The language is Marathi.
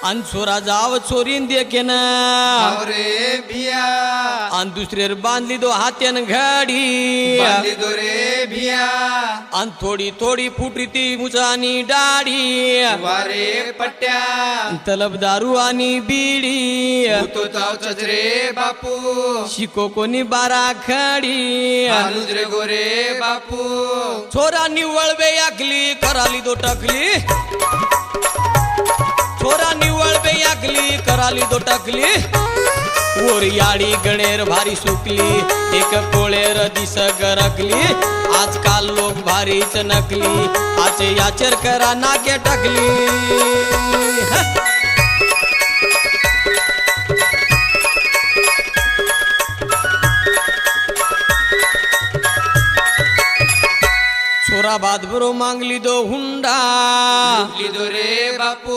अन छोरा जाव चोरीन देखेन रे भिया अन दुसरे बांधली दो हात्यान घडी बांधी दो रे भिया अन थोडी थोडी फुटरी ती मुचानी डाडी वारे पट्ट्या तलब दारू आणि बीडी तो चाव चचरे बापू शिको कोणी बारा खडी हालूज रे गोरे बापू छोरा निव्वळ बे आखली कराली दो टकली छोरा निव्वळ बे आखली कराली दो टकली वर याडी गणेर भारी सुकली एक कोळेर दिस गरकली आजकाल लोक भारीच नकली आचे याचर करा नाके टाकली छोरा बात बरो मांगली दो हुंडा दो रे बापू